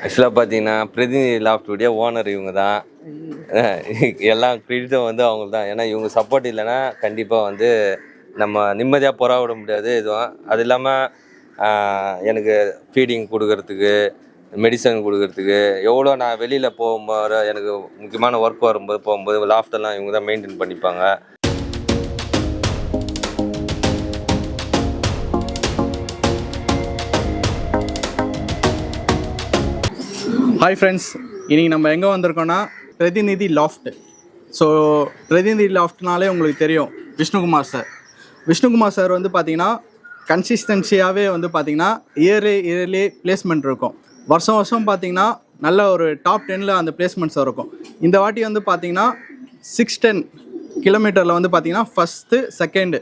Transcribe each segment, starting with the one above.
ஆக்சுவலாக பார்த்தீங்கன்னா பிரதிநிதி லாஃப்டுடைய ஓனர் இவங்க தான். எல்லா கிரெடிட்டும் வந்து அவங்களுக்கு தான். ஏன்னா இவங்க சப்போர்ட் இல்லைன்னா கண்டிப்பாக வந்து நம்ம நிம்மதியாக புறா விட முடியாது. இதுவும் அது இல்லாமல் எனக்கு ஃபீடிங் கொடுக்கறதுக்கு, மெடிசன் கொடுக்கறதுக்கு எவ்வளோ நான் வெளியில் போகும்போது எனக்கு முக்கியமான ஒர்க் போகும்போது லாஃப்டெல்லாம் இவங்க தான் மெயின்டைன் பண்ணிப்பாங்க. ஹாய் ஃப்ரெண்ட்ஸ், இன்றைக்கி நம்ம எங்கே வந்திருக்கோன்னா பிரதிநிதி லாஃப்ட். ஸோ பிரதிநிதி லாஃப்ட்னாலே உங்களுக்கு தெரியும் விஷ்ணுகுமார் சார். விஷ்ணுகுமார் சார் வந்து பார்த்திங்கன்னா கன்சிஸ்டன்சியாகவே வந்து பார்த்திங்கன்னா இயர்லி பிளேஸ்மெண்ட் இருக்கும். வருஷம் பார்த்திங்கன்னா நல்ல ஒரு டாப் 10ல் அந்த பிளேஸ்மெண்ட்ஸ் இருக்கும். இந்த வாட்டி வந்து பார்த்திங்கன்னா 610 கிலோமீட்டரில் வந்து பார்த்திங்கன்னா ஃபஸ்ட்டு செகண்டு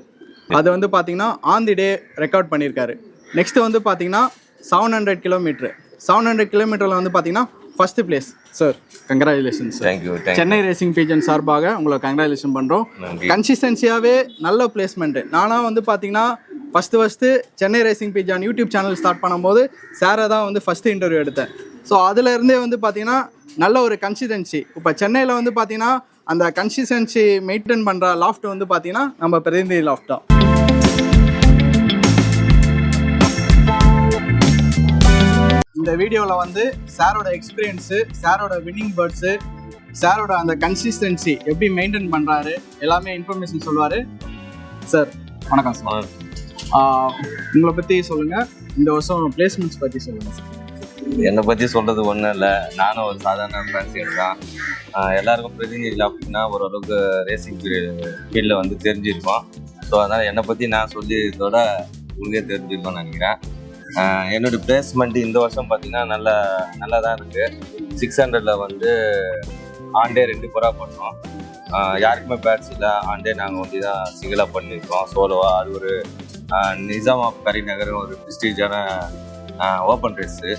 அது வந்து பார்த்திங்கன்னா ஆன் தி டே ரெக்கார்ட் பண்ணியிருக்காரு. நெக்ஸ்ட்டு வந்து பார்த்திங்கன்னா 700 கிலோமீட்டரில் வந்து பார்த்தீங்கன்னா first place. Sir congratulation sir. Thank you. Chennai racing pigeon சார்பாக உங்களை கங்க்ராச்சுலேஷன் பண்ணுறோம். கன்சிஸ்டன்சியாகவே நல்ல பிளேஸ்மெண்ட்டு. நானாக வந்து பார்த்தீங்கன்னா ஃபஸ்ட்டு சென்னை ரேசிங் பீஜன் யூடியூப் சேனல் ஸ்டார்ட் பண்ணும்போது சாரை தான் வந்து ஃபஸ்ட்டு இன்டர்வியூ எடுத்தேன். ஸோ அதிலேருந்தே வந்து பார்த்தீங்கன்னா நல்ல ஒரு கன்சிஸ்டன்சி. இப்போ சென்னையில் வந்து பார்த்தீங்கன்னா அந்த கன்சிஸ்டன்சி மெயின்டைன் பண்ணுற லாஃப்ட் வந்து பார்த்தீங்கன்னா நம்ம பிரதிநிதி லாஃப்ட் தான். இந்த வீடியோவில் வந்து சாரோட எக்ஸ்பீரியன்ஸு, சாரோட வின்னிங் பேர்ட்ஸு, சாரோட அந்த கன்சிஸ்டன்சி எப்படி மெயின்டைன் பண்ணுறாரு எல்லாமே இன்ஃபர்மேஷன் சொல்லுவார். சார் வணக்கம் சார். உங்களை பற்றி சொல்லுங்கள், இந்த வருஷம் பிளேஸ்மெண்ட்ஸ் பற்றி சொல்லுங்கள் சார். என்னை பற்றி சொல்கிறது ஒன்றும் இல்லை, நானும் ஒரு சாதாரண ஃபேன்சியர் தான். எல்லாருக்கும் பிரதிநிதி லாஃப்ட்னா ஓரளவுக்கு ரேசிங் ஃபீல்டில் வந்து தெரிஞ்சிருக்கோம். ஸோ அதனால் என்னை பற்றி நான் சொல்லியதோட உங்களுக்கே தெரிஞ்சிருக்கோம்னு நினைக்கிறேன். என்னோடய பிளேஸ்மெண்ட்டு இந்த வருஷம் பார்த்திங்கன்னா நல்லா தான் இருக்குது. 600 வந்து ஆண்டே 2 புறா பண்ணோம். யாருக்குமே பேட்ஸ் இல்லை, ஆண்டே நாங்கள் வந்து தான் சிங்கிளாக பண்ணியிருக்கோம் சோலோவாக. அது ஒரு நிசாம் ஆஃப் கரிநகர் ஒரு ப்ரெஸ்டீஜான ஓப்பன் ரேஸு.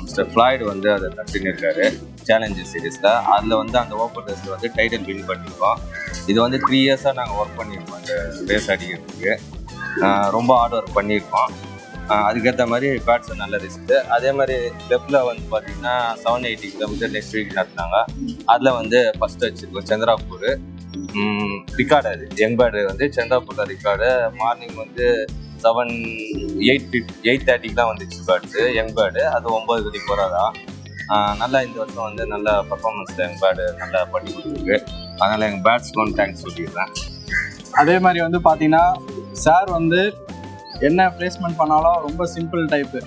மிஸ்டர் ஃப்ளாய்டு வந்து அதை நடத்தினிருக்காரு சேலஞ்சர் சீரீஸில். அதில் வந்து அந்த ஓப்பன் ரேஸில் வந்து டைட்டில் வின் பண்ணியிருக்கோம். இது வந்து 3 இயர்ஸாக நாங்கள் ஒர்க் பண்ணியிருக்கோம் அந்த ரேஸ் அடிக்கிறதுக்கு. ரொம்ப ஹார்ட் ஒர்க் பண்ணியிருக்கோம். அதுக்கேற்ற மாதிரி பேட்ஸ் நல்ல ரிஸ்க்கு. அதே மாதிரி வெப்பில் வந்து பார்த்திங்கன்னா 780 கிலோமீட்டர் நெக்ஸ்ட் வீக் நடத்தினாங்க. அதில் வந்து ஃபஸ்ட்டு வச்சுருக்கோம் சந்திராப்பூர் ரிக்கார்டு. அது யங் பேர்டு வந்து சந்திராப்பூரில் ரிக்கார்டு. மார்னிங் வந்து 8:30 தான் வந்துச்சு பேர்ட்ஸு யங் பேர்டு. அது 9 மணி போகிறதா. நல்லா இந்த வருஷம் வந்து நல்ல பர்ஃபார்மன்ஸில் யங் பேர்டு நல்லா பண்ணி கொடுத்துருக்கு. அதனால் எங்கள் பேட்ஸ்க்கு வந்து தேங்க்ஸ் சொல்லிடுறேன். அதே மாதிரி வந்து பார்த்தீங்கன்னா சார் வந்து என்ன பிளேஸ்மெண்ட் பண்ணாலும் ரொம்ப சிம்பிள் டைப்பு,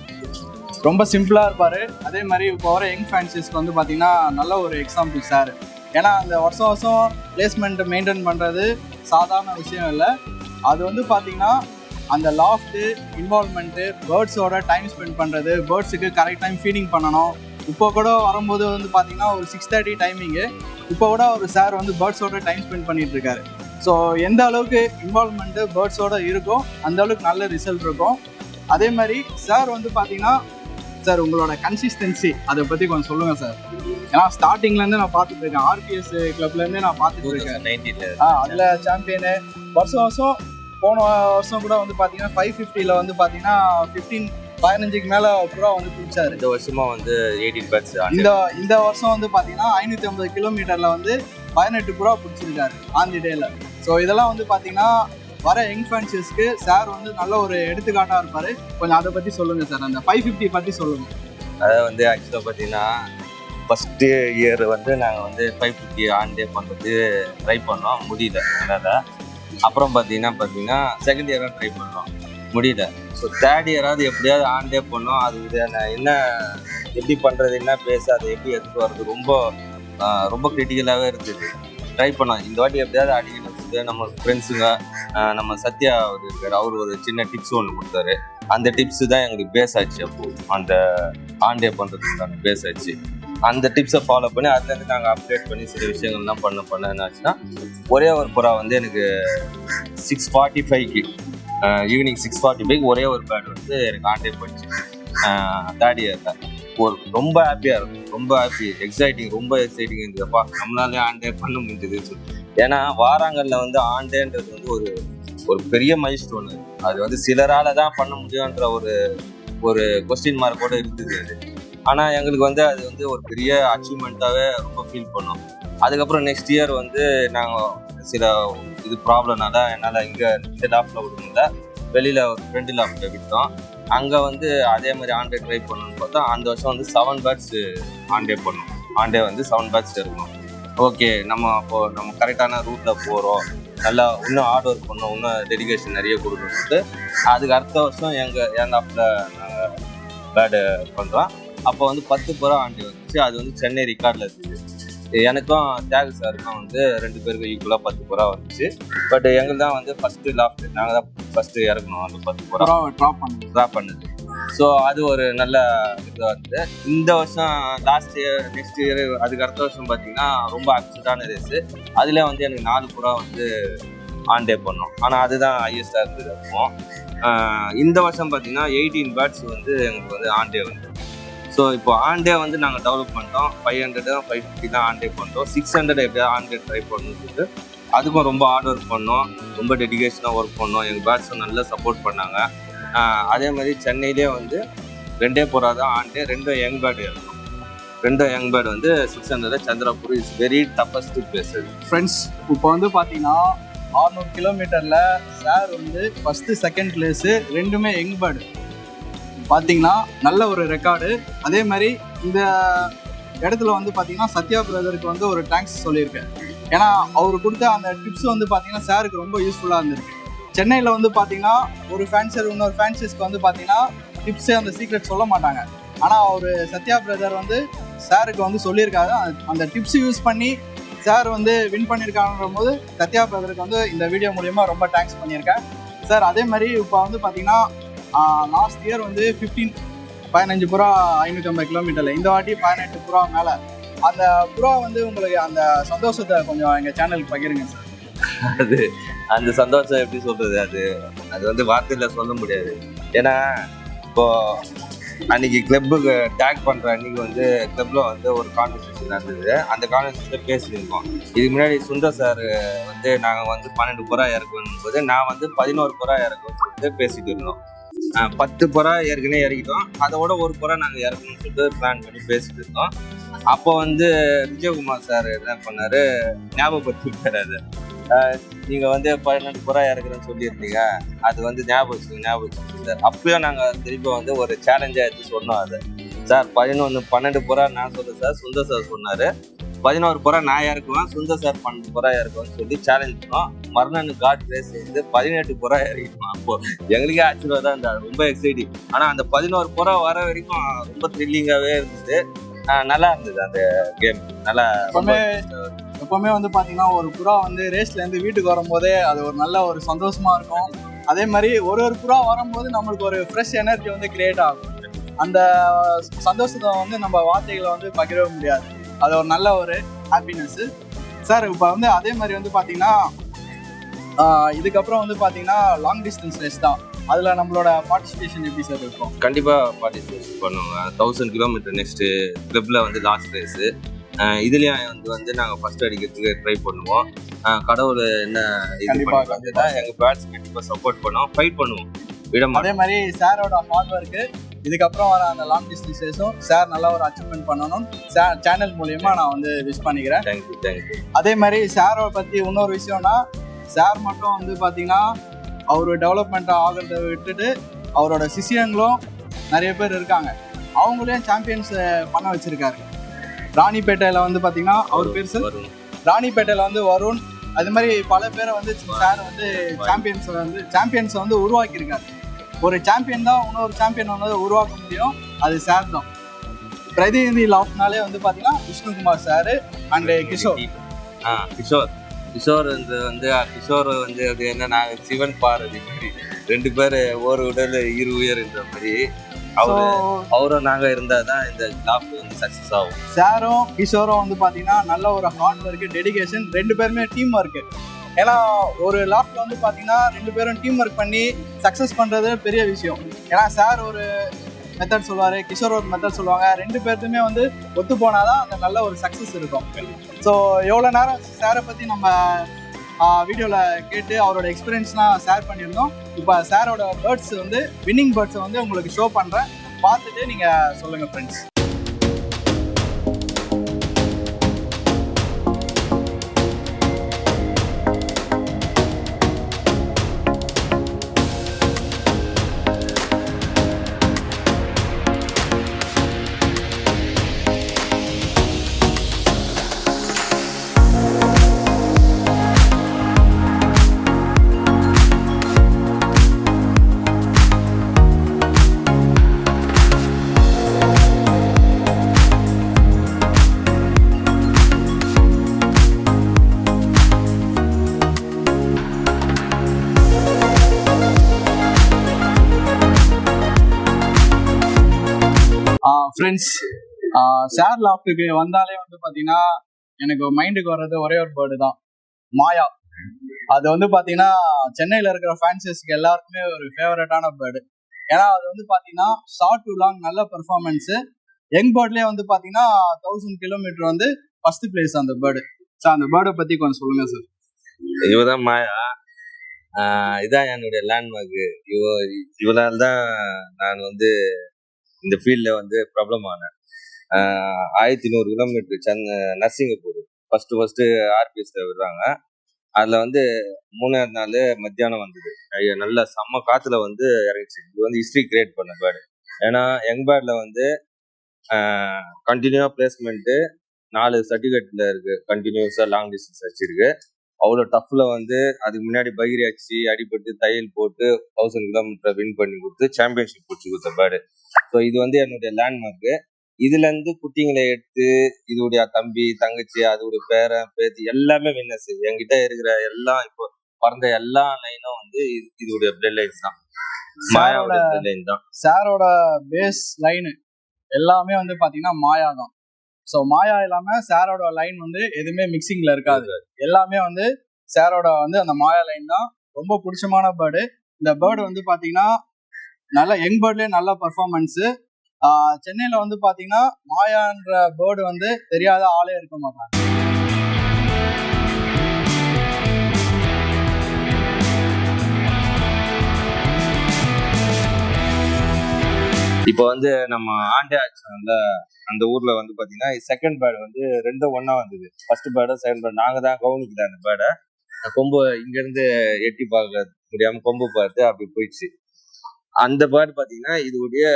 ரொம்ப சிம்பிளாக இருப்பார். அதே மாதிரி இப்போ வர யங் ஃபேன்சிஸ்க்கு வந்து பார்த்திங்கன்னா நல்ல ஒரு எக்ஸாம்பிள் சார். ஏன்னா அந்த வருஷம் பிளேஸ்மெண்ட்டை மெயின்டைன் பண்ணுறது சாதாரண விஷயம் இல்லை. அது வந்து பார்த்திங்கன்னா அந்த லாஃப்ட்டு இன்வால்மெண்ட்டு, பேர்ட்ஸோட டைம் ஸ்பெண்ட் பண்ணுறது, பேர்ட்ஸுக்கு கரெக்ட் டைம் ஃபீடிங் பண்ணணும். இப்போ கூட வரும்போது வந்து பார்த்திங்கன்னா ஒரு 6:30 டைமிங்கு. இப்போ கூட ஒரு சார் வந்து பேர்ட்ஸோட டைம் ஸ்பெண்ட் பண்ணிகிட்ருக்காரு. ஸோ எந்த அளவுக்கு இன்வால்மெண்ட்டு பேர்ட்ஸோடு இருக்கோ அந்த அளவுக்கு நல்ல ரிசல்ட் இருக்கும். அதே மாதிரி சார் வந்து பார்த்தீங்கன்னா சார் உங்களோட கன்சிஸ்டன்சி அதை பற்றி கொஞ்சம் சொல்லுங்கள் சார். ஏன்னா ஸ்டார்டிங்லேருந்து நான் பார்த்துட்டு இருக்கேன், ஆர்பிஎஸ் கிளப்லேருந்தே நான் பார்த்துட்டு இருக்கேன். 19 அதில் சாம்பியனு. வருஷம் போன வருஷம் கூட வந்து பார்த்தீங்கன்னா 550 வந்து பார்த்தீங்கன்னா 15 மேலே புறா வந்து பிடிச்சாரு. இந்த வருஷமாக வந்து 18 பேட்ஸ். இந்த வருஷம் வந்து பார்த்தீங்கன்னா 550 கிலோமீட்டரில் வந்து 18 புறா பிடிச்சிருக்காரு ஆன் தி டேல. ஸோ இதெல்லாம் வந்து பார்த்தீங்கன்னா வர யங் ஃபேன்ஸஸ்க்கு சார் வந்து நல்ல ஒரு எடுத்துக்காட்டாக இருப்பார். கொஞ்சம் அதை பற்றி சொல்லுங்கள் சார், அந்த 550 பற்றி சொல்லுங்கள். அதை வந்து ஆக்சுவலாக பார்த்தீங்கன்னா ஃபஸ்ட்டு இயர் வந்து நாங்கள் வந்து 550 ஆன் டே பண்ணுறது ட்ரை பண்ணோம், முடியல என்னால். அப்புறம் பார்த்தீங்கன்னா செகண்ட் இயராக ட்ரை பண்ணோம், முடியல. ஸோ தேர்ட் இயராவது எப்படியாவது ஆன் டே பண்ணோம். அது என்ன எப்படி பண்ணுறது, என்ன பேச, அதை எப்படி எடுத்துகிட்டு வர்றது ரொம்ப கிரிட்டிக்கலாகவே இருந்தது. ட்ரை பண்ணோம், இந்த வாட்டி எப்படியாவது அடிக்கணும். நம்ம ஃப்ரெண்ட்ஸுங்க, நம்ம சத்யா அவர் இருக்கார், அவர் ஒரு சின்ன டிப்ஸ் ஒன்று கொடுத்தாரு. அந்த டிப்ஸு தான் எங்களுக்கு பேஸ் ஆச்சு. அப்போது அந்த ஆன் டே பண்ணுறதுக்கு பேஸ் ஆச்சு. அந்த டிப்ஸை ஃபாலோ பண்ணி அதுலேருந்து நாங்கள் அப்டேட் பண்ணி சில விஷயங்கள்லாம் பண்ண என்ன ஆச்சுன்னா, ஒரே ஒரு புறா வந்து எனக்கு 6:45க்கு ஈவினிங் 6:45 ஒரே ஒரு பேட் வந்து எனக்கு ஆன் டே போயிடுச்சு தேர்ட் இயரில். ரொம்ப ஹாப்பியாக இருக்கும், ரொம்ப ஹாப்பி, ரொம்ப எக்ஸைட்டிங் இருந்ததுப்பா, நம்மளாலே ஆன் டே பண்ண முடிஞ்சதுன்னு சொல்லி. ஏன்னா வாராங்களில் வந்து ஆன் டேன்றது வந்து ஒரு பெரிய மைல்ஸ்டோனு. அது வந்து சிலரால் தான் பண்ண முடியுன்ற ஒரு கொஸ்டின் மார்க்கோடு இருக்குது. அது ஆனால் எங்களுக்கு வந்து அது வந்து ஒரு பெரிய அச்சீவ்மெண்ட்டாகவே ரொம்ப ஃபீல் பண்ணோம். அதுக்கப்புறம் நெக்ஸ்ட் இயர் வந்து நாங்கள் சில இது ப்ராப்ளம்னால என்னால் இங்கே இந்த லாஃப்டில் விடுறதுல வெளியில் ஒரு ஃப்ரெண்டு லாஃப்டில் விட்டோம். அங்கே வந்து அதே மாதிரி ஆண்டே ட்ரை பண்ணணும்னு பார்த்தா அந்த வருஷம் வந்து 7 பேட்ஸ் ஆண்டே பண்ணோம். ஆண்டே வந்து 7 பேட்ஸ் இருக்கணும். ஓகே, நம்ம கரெக்டான ரூட்டில் போகிறோம், நல்லா இன்னும் ஹார்ட் ஒர்க் பண்ணோம், இன்னும் டெடிகேஷன் நிறைய கொடுக்கணும்ட்டு அதுக்கு அடுத்த வருஷம் எங்கள் லாஃப்டில் நாங்கள் பேடு பண்ணுறோம். அப்போ வந்து 10 புறா ஆண்டே வந்துச்சு. அது வந்து சென்னை ரெக்கார்டில் இருக்குது. எனக்கும் தியாகு சாருக்கும் வந்து 2 பேருக்கும் ஈக்குவலாக 10 புறா வந்துச்சு. பட் எங்களுக்கு தான் வந்து ஃபஸ்ட்டு லாஃப்ட் நாங்கள் தான் ஃபஸ்ட்டு இறக்கணும் அந்த 10 புறா ட்ராப் பண்ணுது. ஸோ அது ஒரு நல்ல இதாக இருந்தது. இந்த வருஷம் லாஸ்ட் இயர் நெக்ஸ்ட் இயர் அதுக்கு அடுத்த வருஷம் பார்த்தீங்கன்னா ரொம்ப அப்செட்டான ரேஸு. அதில் வந்து எனக்கு 4 புறா வந்து ஆண்டே பண்ணோம். ஆனால் அதுதான் ஹையஸ்டாக இருந்தது. அப்போ இந்த வருஷம் பார்த்தீங்கன்னா 18 பேட்ஸ் வந்து எங்களுக்கு வந்து ஆண்டே வந்து. ஸோ இப்போ ஆண்டே வந்து நாங்கள் டெவலப் பண்ணிட்டோம். 500 550 தான் ஆண்டே பண்ணிட்டோம். 600 எப்படியாவது ஆண்டே ட்ரை பண்ணணும்னு அதுக்கும் ரொம்ப ஹார்ட் ஒர்க் பண்ணோம், ரொம்ப டெடிகேஷனாக ஒர்க் பண்ணோம். எங்கள் பேட்ஸும் நல்லா சப்போர்ட் பண்ணாங்க. அதே மாதிரி சென்னையிலே வந்து 2 புறா தான் ஆண்டே, 2 யங் பேர்டு இருக்கும். 2 யங் பேர்டு வந்து 600 Chandrapuram is very toughest place. Friends, இப்போ வந்து பார்த்தீங்கன்னா 600 கிலோமீட்டரில் சார் வந்து ஃபஸ்ட்டு செகண்ட் பிளேஸு, 2மே யங் பேர்டு. பார்த்தீங்கன்னா நல்ல ஒரு ரெக்கார்டு. அதே மாதிரி இந்த இடத்துல வந்து பார்த்தீங்கன்னா சத்யா பிரதருக்கு வந்து ஒரு தேங்க்ஸ் சொல்லியிருக்கேன். ஏன்னா அவர் கொடுத்த அந்த டிப்ஸ் வந்து பார்த்தீங்கன்னா சாருக்கு ரொம்ப யூஸ்ஃபுல்லாக இருந்திருக்கு. சென்னையில் வந்து பார்த்தீங்கன்னா ஒரு ஃபேன்சர் இன்னொரு ஃபேன்சர்ஸ்க்கு வந்து பார்த்தீங்கன்னா டிப்ஸு அந்த சீக்ரெட் சொல்ல மாட்டாங்க. ஆனால் அவர் சத்யா பிரதர் வந்து சாருக்கு வந்து சொல்லியிருக்காரு. அந்த டிப்ஸ் யூஸ் பண்ணி சார் வந்து வின் பண்ணியிருக்காங்கன்ற போது சத்யா பிரதருக்கு வந்து இந்த வீடியோ மூலயமா ரொம்ப தேங்க்ஸ் பண்ணியிருக்கேன் சார். அதே மாதிரி இப்போ வந்து பார்த்தீங்கன்னா லாஸ்ட் இயர் வந்து 15 புறா 550 கிலோமீட்டரில், இந்த வாட்டி 18 புறா மேலே. அந்த புறா வந்து உங்களுக்கு அந்த சந்தோஷத்தை கொஞ்சம் எங்கள் சேனலுக்கு பகிருங்க சார். அது அந்த சந்தோஷம் எப்படி சொல்றது, அது வந்து வார்த்தையில சொல்ல முடியாது. ஏன்னா இப்போ அன்னைக்கு கிளப்புக்கு டேக் பண்ற அன்னைக்கு வந்து கிளப்ல வந்து ஒரு கான்வர்சேஷன் நடந்தது. அந்த கான்வர்சேஷன்ல பேசியிருக்கோம். இதுக்கு முன்னாடி சுந்தர் சார் வந்து நாங்கள் வந்து 12 புறா இறக்கணும் போது நான் வந்து 11 புறா இறக்கணும்னு சொல்லிட்டு பேசிட்டு இருந்தோம். 10 புறா ஏற்கனவே இறக்கிட்டோம், அதோட ஒரு புறா நாங்கள் இறக்கணும்னு சொல்லிட்டு பிளான் பண்ணி பேசிட்டு இருந்தோம். அப்போ வந்து விஜயகுமார் சார் என்ன பண்ணாரு, ஞாபகப்படுத்திட்டாரு. நீங்கள் வந்து 12 புறா இறக்குறேன்னு சொல்லியிருந்தீங்க, அது வந்து ஞாபகம் சார். அப்பயும் நாங்கள் திருப்பி வந்து ஒரு சேலஞ்சாக எடுத்து சொன்னோம். அது சார் 12 புறா நான் சொல்லுறேன் சார், சுந்தர் சார் சொன்னார் 11 புறா நான் இறக்குவேன், சுந்தர் சார் 12 புறா இறக்குவேன்னு சொல்லி சேலஞ்ச் பண்ணோம். மறுநாள் காட் ரேஸ் வந்து 18 புறா இறக்கிட்டோம். அப்போ எங்களுக்கே ஆச்சரியம் தான் இருந்தால் ரொம்ப எக்ஸைட்டிங். ஆனால் அந்த 11 புறா வர வரைக்கும் ரொம்ப த்ரில்லிங்காகவே இருந்தது. நல்லா இருந்தது அந்த கேம். நல்லா எப்பவுமே வந்து பார்த்தீங்கன்னா ஒரு புறா வந்து ரேஸ்லேருந்து வீட்டுக்கு வரும்போதே அது ஒரு நல்ல ஒரு சந்தோஷமா இருக்கும். அதே மாதிரி ஒரு புறா வரும்போது நம்மளுக்கு ஒரு ஃப்ரெஷ் எனர்ஜி வந்து கிரியேட் ஆகும். அந்த சந்தோஷத்தை வந்து நம்ம வார்த்தைகளை வந்து பகிரவே முடியாது. அது ஒரு நல்ல ஒரு ஹாப்பினஸ்ஸு சார். இப்போ வந்து அதே மாதிரி வந்து பார்த்தீங்கன்னா இதுக்கப்புறம் வந்து பார்த்தீங்கன்னா லாங் டிஸ்டன்ஸ் ரேஸ் தான். அதில் நம்மளோட பார்ட்டிசிபேஷன் எப்படி சார் இருக்கும்? கண்டிப்பாக பார்ட்டிசிபேஷன் பண்ணுவோங்க. 1000 கிலோமீட்டர் நெக்ஸ்ட்டு கிளப்பில் வந்து லாஸ்ட் ரேஸு. இதுலேயும் வந்து நாங்கள் ஃபஸ்ட் அடிக்கிறதுக்கு ட்ரை பண்ணுவோம். கடவுள் என்ன இது பண்ணுவாங்க, எங்கள் பேட்ஸ் கண்டிப்பாக சப்போர்ட் பண்ணுவோம், ஃபைட் பண்ணுவோம், விட மாட்டோம். அதே மாதிரி சாரோட ஹார்ட் ஒர்க்கு இதுக்கப்புறம் வர அந்த லாங் டிஸ்டன்ஸ் ரேஸும் சார் நல்லா ஒரு அச்சீவ்மெண்ட் பண்ணணும் சேனல் மூலயமா நான் வந்து விஷ் பண்ணிக்கிறேன். தேங்க்யூ. அதே மாதிரி சாரை பற்றி இன்னொரு விஷயம்னா, சார் மட்டும் வந்து பார்த்தீங்கன்னா அவர் டெவலப்மெண்ட் ஆகிறத விட்டுட்டு அவரோட சிஷியங்களும் நிறைய பேர் இருக்காங்க. அவங்களையும் சாம்பியன்ஸ் பண்ண வச்சிருக்காரு. ராணிப்பேட்டையில் வந்து பார்த்தீங்கன்னா அவர் பேர் சார் ராணிப்பேட்டையில் வந்து வருண், அது மாதிரி பல பேரை வந்து சார் வந்து சாம்பியன்ஸை வந்து உருவாக்கியிருக்காரு. ஒரு சாம்பியன் தான் இன்னொரு சாம்பியன் வந்து உருவாக்க முடியும், அது சார் தான். பிரதிநிதி லாஃப்ட்னாலே வந்து பார்த்தீங்கன்னா விஷ்ணுகுமார் சார் அண்ட் கிஷோர் வந்து அது என்ன, நாங்கள் சிவன் பார்வதி மாதிரி 2 பேர் ஒரு உடல் இரு உயர்ன்ற மாதிரி அவரும் நாங்கள் இருந்தால் தான் இந்த லாஃப்ட் வந்து சக்ஸஸ் ஆகும். சாரும் கிஷோரும் வந்து பார்த்தீங்கன்னா நல்ல ஒரு ஹார்ட் ஒர்க்கு, டெடிகேஷன், 2 பேருமே டீம் ஒர்க்கு. ஏன்னா ஒரு லாஃப்ட்ல வந்து பார்த்தீங்கன்னா 2 பேரும் டீம் ஒர்க் பண்ணி சக்ஸஸ் பண்ணுறது பெரிய விஷயம். ஏன்னா சார் ஒரு மெத்தட் சொல்லுவார், கிஷோர் ஒரு மெத்தட் சொல்லுவாங்க. 2 பேருக்குமே வந்து ஒத்து போனாதான் அந்த நல்ல ஒரு சக்ஸஸ் இருக்கும். ஸோ எவ்வளோ நேரம் சாரை பற்றி நம்ம வீடியோவில் கேட்டு அவரோட எக்ஸ்பீரியன்ஸ்லாம் ஷேர் பண்ணியிருந்தோம். இப்போ சாரோட பேர்ட்ஸ் வந்து வின்னிங் பேர்ட்ஸை வந்து உங்களுக்கு ஷோ பண்ணுறேன், பார்த்துட்டு நீங்கள் சொல்லுங்கள் ஃப்ரெண்ட்ஸ். ஃப்ரெண்ட்ஸ், ஷேர் லாஃப்ட்டுக்கு வந்தாலே வந்து பார்த்தீங்கன்னா எனக்கு மைண்டுக்கு வர்றது ஒரே ஒரு பேர்டு தான், மாயா. அது வந்து பார்த்தீங்கன்னா சென்னையில் இருக்கிற ஃபேன்சஸ்க்கு எல்லாருக்குமே ஒரு ஃபேவரட்டான பேர்டு. ஏன்னா அது வந்து பார்த்தீங்கன்னா ஷார்ட் டு லாங் நல்ல பெர்ஃபார்மன்ஸு. யங் பேர்ட்லேயே வந்து பார்த்தீங்கன்னா 1000 கிலோமீட்டர் வந்து ஃபர்ஸ்ட் பிளேஸ் அந்த பேர்டு. சார் அந்த பேர்டை பற்றி கொஞ்சம் சொல்லுங்க சார். இவதான் மாயா. இதான் என்னுடைய லேண்ட்மார்க்கு. இவனால தான் நான் வந்து இந்த ஃபீல்டில் வந்து ப்ராப்ளம் ஆனேன். 1100 கிலோமீட்டர் நரசிங்கப்பூர் ஃபர்ஸ்ட் ஆர்பிஎஸ்ல விடுறாங்க. அதில் வந்து 3ஆவது நாள் மத்தியானம் வந்தது. நல்ல செம்ம காற்றுல வந்து இறங்கிச்சு. இது வந்து ஹிஸ்ட்ரி கிரியேட் பண்ண பேர்டு. ஏன்னா யங் பேர்டில் வந்து கண்டினியூவாக பிளேஸ்மெண்ட்டு 4 சர்டிஃபிகேட்ல இருக்கு. கண்டினியூஸாக லாங் டிஸ்டன்ஸ் வச்சிருக்கு. அவ்வளோ டஃப்ல வந்து அதுக்கு முன்னாடி பகிரி அடிச்சு அடிபட்டு தையல் போட்டு 1000 கிலோமீட்டர் வின் பண்ணி கொடுத்து சாம்பியன்ஷிப் பிடிச்சி கொடுத்த பேர்டு. ஸோ இது வந்து என்னுடைய லேண்ட்மார்க்கு. இதுல இருந்து குட்டிங்களை எடுத்து இதோடைய தம்பி தங்கச்சி அதோடைய பேரன் பேத்தி எல்லாமே வின்னர்ஸ். என்கிட்ட இருக்கிற எல்லாம் இப்போ பிறந்த எல்லா லைனும் வந்து இதோடைய பிளட் லைன்ஸ் தான், மாயாவோட பிளட் லைன் தான். சாரோட பேஸ் லைனு எல்லாமே வந்து பாத்தீங்கன்னா மாயா தான். ஸோ மாயா இல்லாம சாரோட லைன் வந்து எதுவுமே மிக்சிங்ல இருக்காது. எல்லாமே வந்து சாரோட வந்து அந்த மாயா லைன் தான். ரொம்ப பிடிச்சமான பேர்டு. இந்த பேர்டு வந்து பாத்தீங்கன்னா நல்ல யங் பேர்ட்லயே நல்ல பர்ஃபார்மன்ஸு. சென்னையில வந்து பாத்தீங்கன்னா மாயான்ற பேர்டு வந்து தெரியாத ஆளே இருக்க மாட்டாங்க. இப்போ வந்து நம்ம ஆண்டே ஆக்ஷன்ல அந்த ஊர்ல வந்து பாத்தீங்கன்னா செகண்ட் பேர்டு வந்து 2 ஒண்ணா வந்தது. ஃபர்ஸ்ட் பேர்டும் செகண்ட் பேர்டு நாங்க தான் கவனிக்கல. அந்த பேர்டை கொம்பு இங்க இருந்து எட்டி பார்க்க முடியாம கொம்பு பார்த்து அப்படி போயிடுச்சு. அந்த பேர்டு பாத்தீங்கன்னா இதோடைய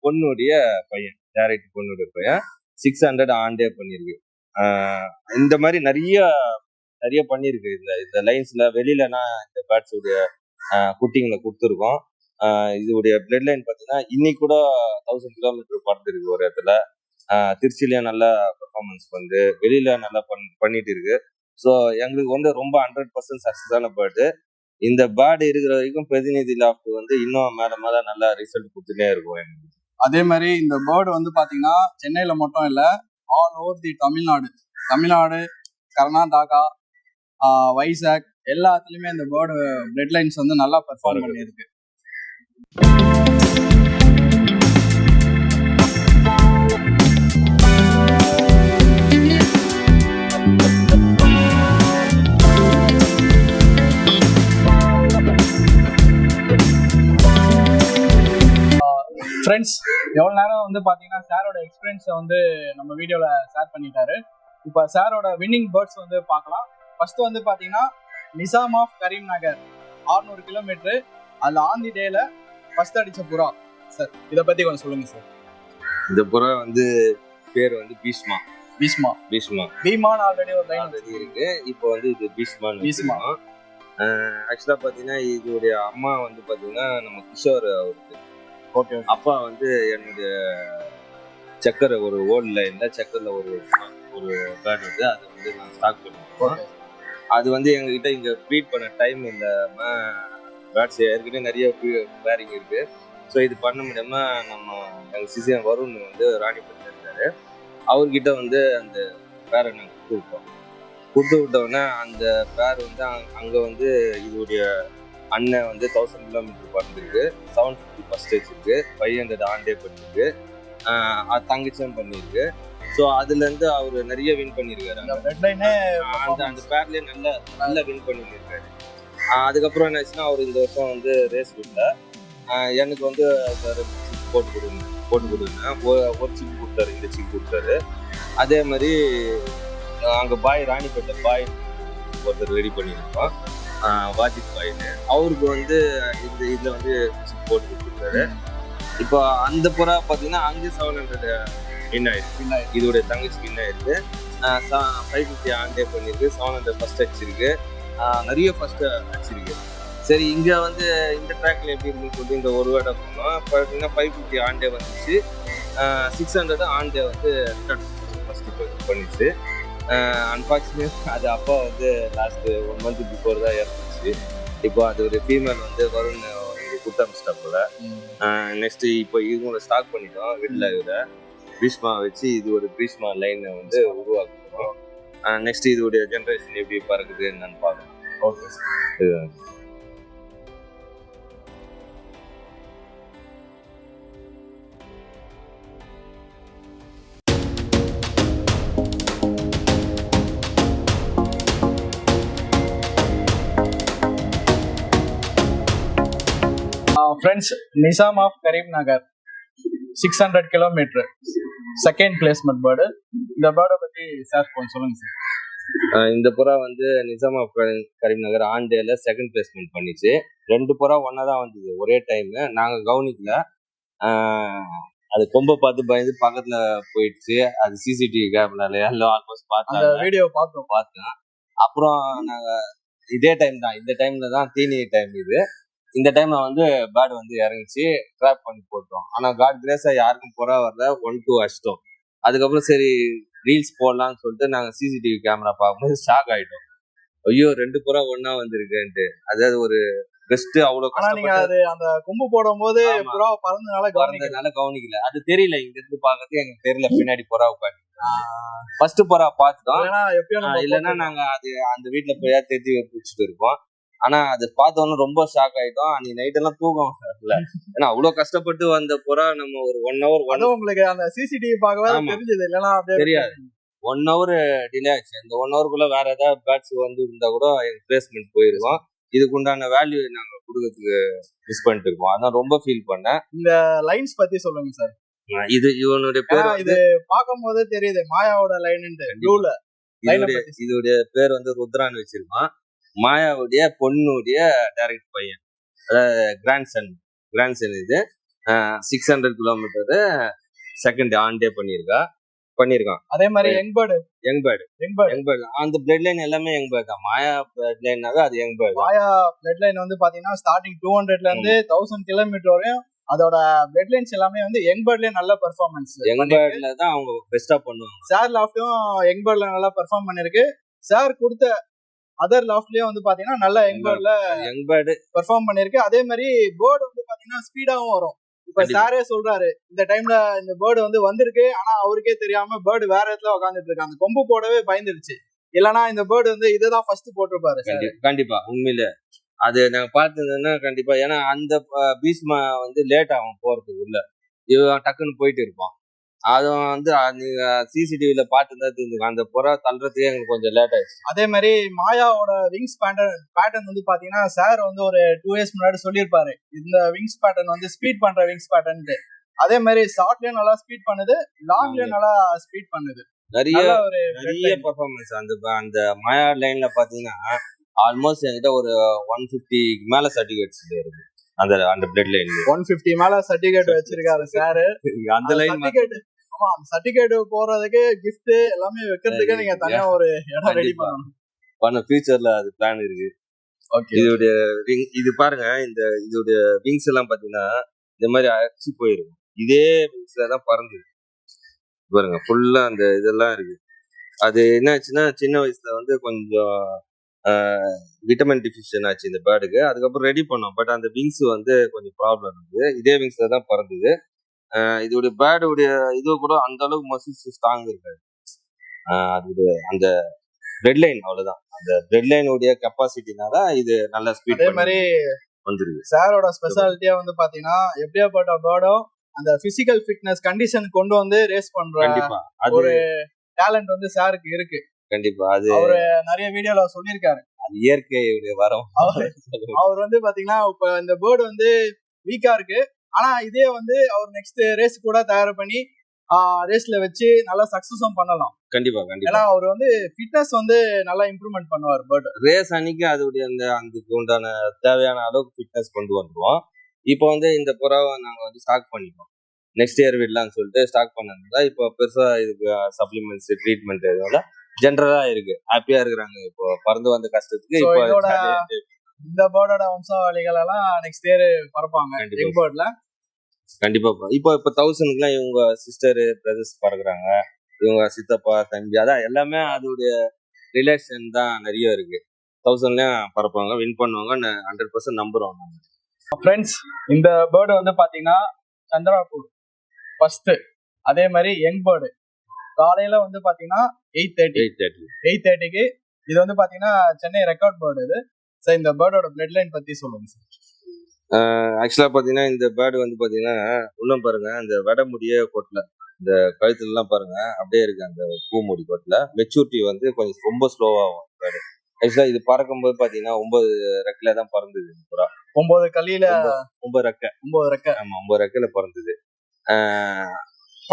பொண்ணுடைய பையன், டேரக்ட் பொண்ணுடைய பையன் 600 ஆண்டே பண்ணிருக்கு. இந்த மாதிரி நிறைய பண்ணிருக்கு. இந்த லைன்ஸ்ல வெளியிலனா இந்த பேர்ட்ஸ் உடைய குட்டிங்களை கொடுத்துருக்கோம். இதோடைய பிளட் லைன் பாத்தீங்கன்னா இன்னைக்கு கூட 1000 கிலோமீட்டர் பறந்துருக்கு ஒரு இடத்துல. திருச்சியிலயும் நல்ல பெர்ஃபார்மன்ஸ் வந்து வெளியில நல்லா பண்ணிட்டு இருக்கு. ஸோ எங்களுக்கு வந்து ரொம்ப 100% சக்சஸான பேர்டு. இந்த பேர்டு இருக்கிற வரைக்கும் பிரதிநிதி லாஃப்ட் வந்து இன்னும் மேல நல்ல ரிசல்ட் கொடுத்துட்டே இருக்கும் எங்களுக்கு. அதே மாதிரி இந்த பேர்டு வந்து பாத்தீங்கன்னா சென்னையில மட்டும் இல்ல, all over the Tamil Nadu, Karnataka, Vizag எல்லாத்துலயுமே இந்த பேர்டு பிளட் லைன்ஸ் வந்து நல்லா பெர்ஃபார்ம் பண்ணியிருக்கு. ஃப்ரெண்ட்ஸ், எவ்வளோ நேரம் வந்து பார்த்தீங்கன்னா சாரோட எக்ஸ்பீரியன்ஸை வந்து நம்ம வீடியோவில் ஷேர் பண்ணிட்டாரு. இப்போ சாரோட வின்னிங் பேர்ட்ஸ் வந்து பார்க்கலாம். ஃபர்ஸ்ட் வந்து பார்த்தீங்கன்னா நிசாம் ஆஃப் கரீம்நகர் 600 கிலோமீட்டரு. அதில் ஆந்தி டேல ஃபர்ஸ்ட் அடிச்ச புறா. சார் இதை பற்றி கொஞ்சம் சொல்லுங்க சார். இந்த புறா வந்து பேர் வந்து பீஷ்மா. பீமான்னு ஆல்ரெடி ஒரு லைன் இருக்கு. இப்போ வந்து இது பீஷ்மா. ஆக்சுவலாக பார்த்தீங்கன்னா இதோடைய அம்மா வந்து பார்த்தீங்கன்னா நம்ம கிஷோர் அவருக்கு. ஓகே. அப்பா வந்து என்னுடைய சக்கரை ஒரு ஓல்டு லைன்ல சக்கரில் ஒரு பேர்ட் வந்து அதை வந்து நான் ஸ்டாக் பண்ணிருக்கோம். அது வந்து எங்ககிட்ட இங்கே ப்ரீட் பண்ண டைம் இல்லாம பேர்ட்ஸ் ஏற்கனவே நிறைய பேரிங் இருக்கு. ஸோ இது பண்ண முடியாம நம்ம எங்கள் சிசியன் வருண் வந்து ராணிப்பேட்டில் இருக்காரு. அவர்கிட்ட வந்து அந்த பேரை நாங்கள் கொடுத்து விட்டோன்னே அந்த பேர் வந்து அங்கே வந்து இதோடைய அண்ணன் வந்து 1000 கிலோமீட்டர் பறந்துருக்கு. 750 ஃபர்ஸ்ட் வச்சிருக்கு. 500 ஆண்டே பண்ணிருக்கு. தங்கச்சியும் பண்ணிருக்கு. ஸோ அதுலேருந்து அவர் நிறைய வின் பண்ணியிருக்காரு. அந்த பேர்லேயே நல்ல வின் பண்ணியிருக்காரு. அதுக்கப்புறம் என்ன ஆச்சுன்னா அவர் இந்த வருஷம் வந்து ரேஸ் விடல. எனக்கு வந்து போட்டு கொடுங்க ஒரு சிப்பு கொடுத்தாரு, இந்த சிப்பு கொடுத்தாரு. அதே மாதிரி அங்கே ராணிப்பேட்டை பாய் ஒருத்தர் ரெடி பண்ணியிருக்கோம், வாஜித் பாயின்னு. அவருக்கு வந்து இதில் வந்து சிப் போட்டு கொடுத்துருக்காரு. இப்போ அந்த புறா பார்த்தீங்கன்னா அங்கே 700 வின் ஆயிருக்கு. இதோடைய தங்கச்சி வின் ஆயிருக்கு. 550 ஆண்டே பண்ணியிருக்கு. 700 ஃபர்ஸ்ட் அடிச்சிருக்கு. நிறைய ஃபர்ஸ்ட் அடிச்சிருக்கு. சரி, இங்கே வந்து இந்த ட்ராக்ல எப்படி இருக்குன்னு சொல்லிட்டு இந்த ஒரு வேர்டை பண்ணோம். பார்த்தீங்கன்னா 550 ஆண்டே வந்துச்சு. 600 ஆண்டே வந்து ஃபர்ஸ்ட் பண்ணிச்சு. அன்ஃபார்ச்சுனேட் அது அப்பா வந்து லாஸ்ட் 1 month பிஃபோர் தான் இறந்துச்சு. இப்போ அது ஒரு ஃபீமேல் வந்து வருண் கொடுத்த மிஸ்டா போல. நெக்ஸ்ட் இப்போ இவங்களை ஸ்டாக் பண்ணிட்டோம் வீட்டில். இவரை பீஷ்மா வச்சு இது ஒரு பீஷ்மா லைனை வந்து உருவாக்குறோம். நெக்ஸ்ட் இதோடைய ஜென்ரேஷன் எப்படி பறக்குது என்னன்னு பார்க்கணும். Okay friends, Nizam of Karimnagar 600 kilometre second placement bird. இந்த பேர்டை பற்றி சார் கொஞ்சம் சொல்லுங்க சார். இந்த புறா வந்து Nizam of Karimnagar on டேல செகண்ட் பிளேஸ்மெண்ட் பண்ணிச்சு. 2 புறா ஒன்னா தான் வந்தது ஒரே டைம். நாங்க கவனிக்கல. அது கொம்பை பார்த்து பயந்து பக்கத்துல போயிடுச்சு. அது சிசிடிவி கேமரால எல்லாம் ஆல்மோஸ்ட் வீடியோ பார்த்தேன். அப்புறம் நாங்க இதே டைம் தான், இந்த டைம்ல தான் தீனி டைம் இது. இந்த டைம்ல வந்து பேர்டு வந்து இறங்கிச்சு, ட்ராப் பண்ணி போட்டோம். ஆனா காட் கிரேஸா யாருக்கும் புறா வரல, 1-2 அடிச்சிட்டோம். அதுக்கப்புறம் சரி ரீல்ஸ் போடலாம்னு சொல்லிட்டு நாங்க சிசிடிவி கேமரா பார்க்கும்போது ஷாக் ஆயிட்டோம். ஐயோ 2 புறா ஒன்னா வந்திருக்குன்ட்டு. அதாவது ஒரு பெஸ்ட் அவ்வளவு அந்த கொம்பு போடும் போது புறா பறந்தனால கவனிக்கல. அது தெரியல, இங்க இருந்து பாக்கிறது எங்களுக்கு தெரியல. பின்னாடி புறா உட்காந்து ஃபர்ஸ்ட் புறா பார்த்துட்டோம். இல்லைன்னா நாங்க அது அந்த வீட்டுல போய் தேத்தி பிடிச்சிட்டு இருப்போம். ஆனா அது பார்த்தோன்னு ரொம்ப ஷாக் ஆயிட்டோம். அன்னைக்கு நைட் எல்லாம் தூக்கம் வரல. ஏன்னா அவ்வளவு கஷ்டப்பட்டு வந்த புறா நம்ம ஒரு 1 hour உங்களுக்கு அந்த சிசிடிவி பார்க்கவே தெரிஞ்சது இல்லைன்னா தெரியாது. 1 hour டிலே ஆச்சு. அந்த 1 hour வேற ஏதாவது பேட்ஸ் வந்து இருந்தா கூட எங்க பிளேஸ்மெண்ட் போயிருவோம். இதுக்கு உண்டான வேல்யூ நாங்க கொடுக்கறதுக்கு மிஸ் பண்ணிட்டு இருக்கோம். அதான் ரொம்ப ஃபீல் பண்ணேன். இந்த லைன்ஸ் பத்தி சொல்லுங்க சார். இது இவனுடைய பேர் இது பார்க்கும் போதே தெரியுது மாயாவோட லைன். இதோடைய பேர் வந்து ருத்ரான்னு வச்சிருக்கான். மாயாவுடைய பொண்ணுடைய டைரக்ட் பையன், அதாவது கிராண்ட்சன். இது 600 கிலோமீட்டர் செகண்ட் ஆன் டே பண்ணியிருக்கான். அதே மாதிரி யங் பேர்டு அந்த பிளட் லைன் எல்லாமே யங் பேர்டு தான். மாயா பிளட் லைனாவே அது யங் பேர்டு. மாயா பிளட் லைன் வந்து பாத்தீங்கன்னா ஸ்டார்டிங் 200ல இருந்து 1000 கிலோமீட்டர் வரையும் அதோட பிளட் லைன்ஸ் எல்லாமே வந்து யங் பேர்ட்லயே நல்ல பெர்ஃபார்மன்ஸ். யங் பேர்ட்ல தான் அவங்க பெஸ்டா பண்ணுவாங்க. சார் லாஃப்ட்லயும் யங் பேர்ட்ல நல்லா பெர்ஃபார்ம் பண்ணிருக்கு. சார் கொடுத்த அதர் லாஃப்ட்லயும் வந்து பாத்தீங்கன்னா நல்ல யங் பேர்டு பெர்ஃபார்ம் பண்ணிருக்கு. அதே மாதிரி பேர்டு வந்து பாத்தீங்கன்னா ஸ்பீடாவும் வரும். இப்ப சாரே சொல்றாரு இந்த டைம்ல இந்த பேர்டு வந்து வந்திருக்கு, ஆனா அவருக்கே தெரியாம பேர்டு வேற இடத்துல உட்காந்துட்டு இருக்கு. அந்த கொம்பு போடவே பயந்துடுச்சு. இல்லனா இந்த பேர்டு வந்து இததான் ஃபர்ஸ்ட் போட்டிருப்பாரு. கண்டிப்பா உண்மையில அது நாங்க பார்த்ததுன்னா கண்டிப்பா. ஏன்னா அந்த பீஸ்மா வந்து லேட் ஆகும் போறதுக்கு உள்ள. இவன் டக்குன்னு போயிட்டு இருப்பான். அதுவும் வந்து நீங்க சிசிடிவில பார்த்துதான் அந்த புறா தள்ளுறதுக்கே எங்களுக்கு கொஞ்சம் லேட் ஆயிடுச்சு. அதே மாதிரி மாயாவோட விங்ஸ் பேட்டர்ன் வந்து பாத்தீங்கன்னா சார் வந்து ஒரு 2 years முன்னாடி சொல்லியிருப்பாரு, இந்த விங்ஸ் பேட்டர்ன் வந்து ஸ்பீட் பண்ற விங்ஸ் பேட்டர்ன். அதே மாதிரி ஷார்ட்லயும் நல்லா ஸ்பீட் பண்ணுது, லாங்லயும் நல்லா ஸ்பீட் பண்ணுது. நிறைய பெர்ஃபார்மன்ஸ் அந்த மாயா லைன்ல பாத்தீங்கன்னா ஆல்மோஸ்ட் என்கிட்ட ஒரு 150 மேல சர்டிபிகேட்ஸ் இருக்கு. அந்த பிளட் லைன் 150 மேல சர்டிபிகேட் வச்சிருக்காரு சார். அந்த லைன் சர்டிபிகேட் போறதுக்கு கிஃப்ட் எல்லாமே வைக்கிறதுக்கு நீங்க தனியா ஒரு இடம் ரெடி பண்ணணும். ஃபியூச்சர்ல அது பிளான் இருக்கு. இதோட இது பாருங்க, இதோட விங்ஸ் எல்லாம் பாத்தீங்கன்னா இந்த மாதிரி அடிச்சு போயிருக்கும். இதே விங்ஸ்ல தான் பறந்து பாருங்க, ஃபுல்லா அந்த இதெல்லாம் இருக்கு. அது என்ன ஆச்சுன்னா சின்ன வயசுல வந்து கொஞ்சம் விட்டமின் டிஃபிஷியன் ஆச்சு இந்த பேர்டுக்கு. அதுக்கப்புறம் ரெடி பண்ணோம். பட் அந்த விங்ஸ் வந்து கொஞ்சம் ப்ராப்ளம் இருந்தது. இதே விங்ஸ்ல தான் பறந்தது. இதோடைய பேர்டுடைய இது கூட அந்த அளவுக்கு மசில்ஸ் ஸ்ட்ராங் இருக்காது. அதோட அந்த பிளட் லைன் அவ்வளவுதான். அந்த பிளட் லைனுடைய கெப்பாசிட்டினால இது நல்ல ஸ்பீட். அதே மாதிரி வந்துருக்கு. சாரோட ஸ்பெஷாலிட்டியா வந்து பாத்தீங்கன்னா எப்படியாப்பட்ட பேர்டும் அந்த பிசிக்கல் ஃபிட்னஸ் கண்டிஷன் கொண்டு வந்து ரேஸ் பண்ற ஒரு டேலண்ட் வந்து சாருக்கு இருக்கு. கண்டிப்பா அது அவரு நிறைய வீடியோல சொல்லியிருக்காரு. அது இயற்கையுடைய வரம். அவர் வந்து பாத்தீங்கன்னா இப்ப இந்த பேர்டு வந்து வீக்கா இருக்கு, ஆனா இதே வந்து அவர் நெக்ஸ்ட் ரேஸ் கூட தயார் பண்ணி ரேஸ்ல வச்சு நல்லா சக்சஸும் பண்ணலாம். கண்டிப்பா. ஏன்னா அவர் வந்து ஃபிட்னஸ் வந்து நல்லா இம்ப்ரூவ்மெண்ட் பண்ணுவார். பேர்டு ரேஸ் அன்னைக்கு அதோடைய அதுக்கு உண்டான தேவையான அளவுக்கு ஃபிட்னஸ் கொண்டு வந்துருவோம். இப்போ வந்து இந்த புறாவை நாங்க வந்து ஸ்டாக் பண்ணிப்போம். நெக்ஸ்ட் இயர் விடலாம்னு சொல்லிட்டு ஸ்டாக் பண்ணதுனால இப்போ பெருசா இதுக்கு சப்ளிமெண்ட்ஸ் ட்ரீட்மெண்ட் இதோட ஜென்ரலா இருக்கு. ஹாப்பியா இருக்கிறாங்க. இப்போ பறந்து வந்த கஷ்டத்துக்கு இந்த பேர்டோட வம்சாவளிகள் எல்லாம் நெக்ஸ்ட் இயர் பறப்பாங்க பேர்ட்ல. கண்டிப்பா. இப்போ 1000க்குலாம் இவங்க சிஸ்டர் பிரதர்ஸ் பறக்குறாங்க. இவங்க சித்தப்பா தம்பி அதான் எல்லாமே அதோடைய ரிலேஷன் தான் நிறைய இருக்கு. 1000லயும் பறப்பாங்க, வின் பண்ணுவாங்க, 100% நம்புறோம். ஃப்ரெண்ட்ஸ், இந்த பேர்டு வந்து பாத்தீங்கன்னா சந்திராபூர் ஃபர்ஸ்ட் அதே மாதிரி யங் பேர்டு காலையில வந்து பாத்தீங்கன்னா 8:30க்கு இது வந்து பாத்தீங்கன்னா சென்னை ரெக்கார்ட் பேர்டு இது. சார் இந்த பேர்டோட பிளட் லைன் பத்தி சொல்லுங்க சார். ஆக்சுவலா பாத்தீங்கன்னா இந்த பேர்டு வந்து பாத்தீங்கன்னா உள்ளம் பாருங்க, அந்த வடமுடிய கொட்டல, இந்த கழுத்துல எல்லாம் பாருங்க அப்படியே இருக்கு அந்த பூமுடி கொட்டல. மெச்சூரிட்டி வந்து கொஞ்சம் ரொம்ப ஸ்லோவாகும் பேர்டு. ஆக்சுவலா இது பறக்கும்போது பாத்தீங்கன்னா 9 ரெக்கையில தான் பறந்தது புறா. 9 கலியில 9 ரெக்கை. 9 ரெக்கை. ஆமா, 9 ரெக்கையில பறந்தது.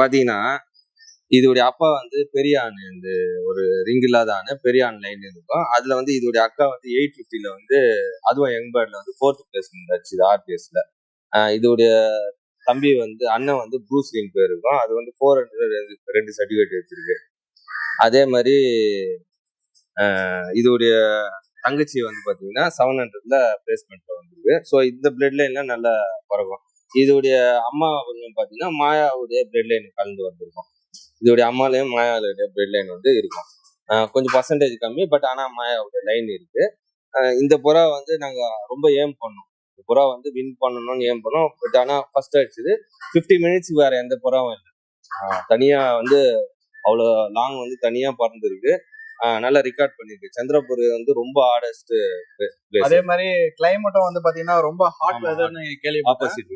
பாத்தீங்கன்னா இதோடைய அப்பா வந்து பெரிய ஆண், இந்த ஒரு ரிங் இல்லாத ஆணு, பெரிய ஆண் லைன் இருக்கும். அதுல வந்து இதோடைய அக்கா வந்து 850ல வந்து அதுவும் யங் பேர்ட்ல வந்து 4th பிளேஸ் இருந்துச்சு RPSல. இதோடைய தம்பி வந்து அண்ணன் வந்து ப்ரூஸ் லின் பேர் இருக்கும். அது வந்து 400 2 சர்டிஃபிகேட் வச்சிருக்கு. அதே மாதிரி இதோடைய தங்கச்சி வந்து பாத்தீங்கன்னா 700ல பிளேஸ்மெண்ட்ல வந்துருக்கு. ஸோ இந்த பிளட் லைன்லாம் நல்லா பறக்கும். இதோடைய அம்மா வந்து பாத்தீங்கன்னா மாயாவுடைய பிளட் லைன் கலந்து வந்திருக்கும். இதோடைய அம்மாலையும் மாயாவுடைய பிளட் லைன் வந்து இருக்கும். கொஞ்சம் பர்சன்டேஜ் கம்மி, பட் ஆனா மாயாவுடைய லைன் இருக்கு. இந்த புறா வந்து நாங்க ரொம்ப ஏம் பண்ணோம். இந்த புறா வந்து வின் பண்ணணும்னு ஏம் பண்ணோம். பட் ஆனா ஃபர்ஸ்ட் அடிச்சது 50 மினிட்ஸ் வேற எந்த புறாவும் இல்லை. தனியா வந்து அவ்வளோ லாங் வந்து தனியா பறந்துருக்கு. நல்லா ரெக்கார்ட் பண்ணிருக்கு. சந்திரபுரி வந்து ரொம்ப ஹார்டஸ்ட். அதே மாதிரி கிளைமேட்டும் வந்து பாத்தீங்கன்னா ரொம்ப ஹாட் வெதர்னு கேள்விப்பட்டேன்.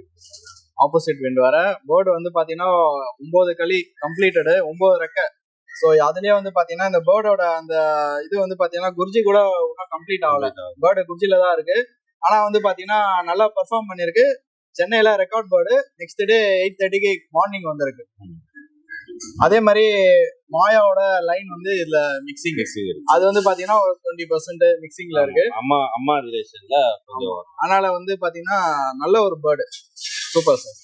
ஆப்போசிட் விண்ட் வர பேர்டு வந்து பாத்தீங்கன்னா 9 களி கம்ப்ளீட்டடு, 9 ரெக்கை. ஸோ அதுலயே வந்து பாத்தீங்கன்னா இந்த பேர்டோட அந்த இது வந்து பாத்தீங்கன்னா குர்ஜி கூட இன்னும் கம்ப்ளீட் ஆகல. பேர்டு குர்ஜில தான் இருக்கு. ஆனா வந்து பாத்தீங்கன்னா நல்லா பெர்ஃபார்ம் பண்ணிருக்கு. சென்னையில ரெக்கார்ட் பேர்டு. நெக்ஸ்ட் டே 8:30க்கு மார்னிங் வந்திருக்கு. அதே மாதிரி மாயாவோட லைன் வந்து இதுல மிக்சிங் அது வந்து பாத்தீங்கன்னா ஒரு 20% மிக்சிங்ல இருக்கு. அம்மா ரிலேஷன்ல கொஞ்சம். அதனால வந்து பாத்தீங்கன்னா நல்ல ஒரு பேர்டு. Super sir.